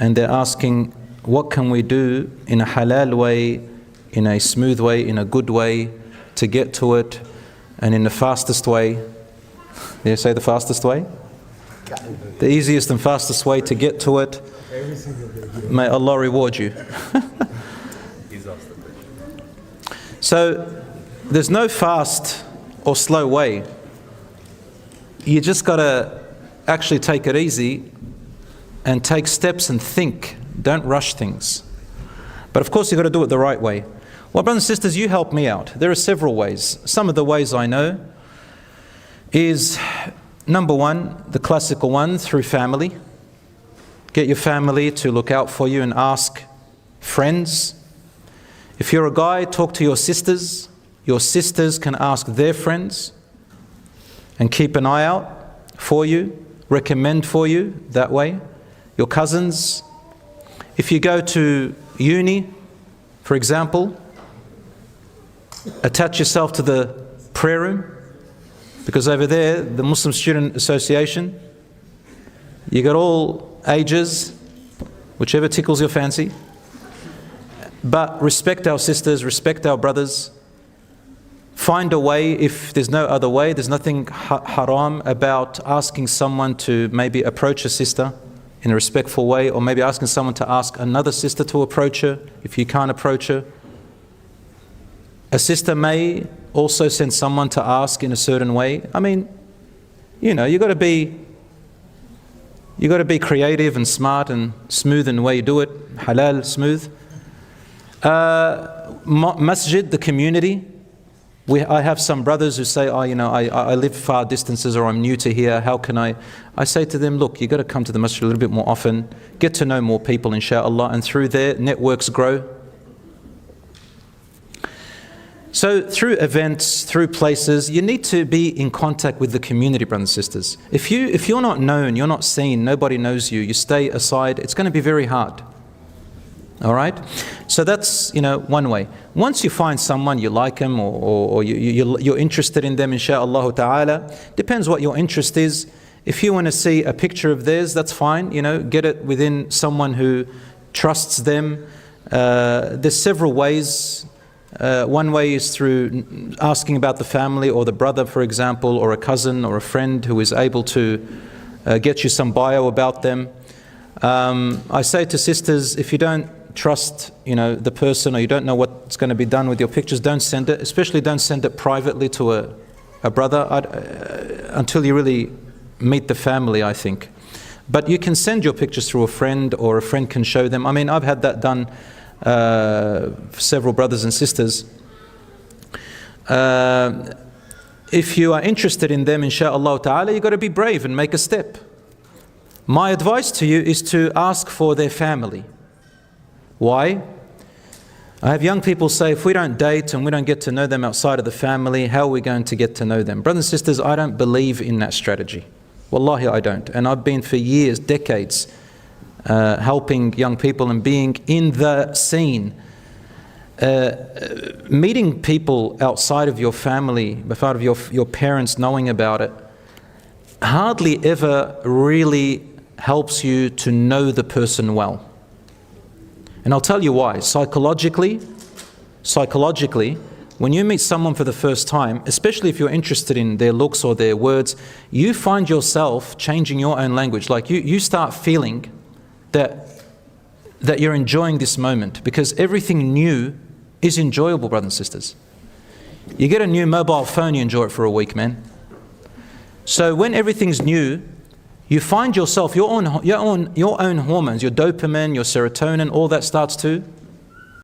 and they're asking, what can we do in a halal way, in a smooth way, in a good way to get to it, and in the fastest way. Did you say the fastest way? The easiest and fastest way to get to it. May Allah reward you. So there's no fast or slow way. You just got to actually take it easy and take steps and think. Don't rush things. But of course you've got to do it the right way. Well, brothers and sisters, you help me out. There are several ways. Some of the ways I know is, number one, the classical one, through family. Get your family to look out for you and ask friends. If you're a guy, talk to your sisters. Your sisters can ask their friends and keep an eye out for you, recommend for you that way. Your cousins. If you go to uni, for example, attach yourself to the prayer room, because over there, the Muslim Student Association, you got all ages, whichever tickles your fancy. But respect our sisters, respect our brothers. Find a way. If there's no other way, there's nothing haram about asking someone to maybe approach a sister in a respectful way, or maybe asking someone to ask another sister to approach her if you can't approach her. A sister may also send someone to ask in a certain way. I mean, you know, you got to be creative and smart and smooth in the way you do it. Halal, smooth. Masjid, the community. I have some brothers who say, oh, you know, I live far distances, or I'm new to here, how can I say to them, look, you've got to come to the masjid a little bit more often, get to know more people, inshallah, and through there, networks grow. So through events, through places, you need to be in contact with the community, brothers and sisters. If you're not known, you're not seen, nobody knows you, you stay aside, it's going to be very hard. All right? So that's, you know, one way. Once you find someone, you like them, or you're interested in them, insha'Allah ta'ala, depends what your interest is. If you want to see a picture of theirs, that's fine, you know, get it within someone who trusts them. There's several ways. One way is through asking about the family, or the brother, for example, or a cousin or a friend who is able to get you some bio about them. I say to sisters, if you don't trust, you know, the person, or you don't know what's going to be done with your pictures, don't send it. Especially don't send it privately to a brother until you really meet the family, I think. But you can send your pictures through a friend, or a friend can show them. I mean, I've had that done for several brothers and sisters. If you are interested in them, insha'Allah ta'ala, you've got to be brave and make a step. My advice to you is to ask for their family. Why? I have young people say, if we don't date and we don't get to know them outside of the family, how are we going to get to know them? Brothers and sisters, I don't believe in that strategy. Wallahi, I don't. And I've been for years, decades, helping young people and being in the scene. Meeting people outside of your family, outside of your parents knowing about it, hardly ever really helps you to know the person well. And I'll tell you why. Psychologically, when you meet someone for the first time, especially if you're interested in their looks or their words, you find yourself changing your own language. Like you start feeling that you're enjoying this moment, because everything new is enjoyable, brothers and sisters. You get a new mobile phone, you enjoy it for a week, man. So when everything's new, you find yourself, your own hormones, your dopamine, your serotonin, all that starts to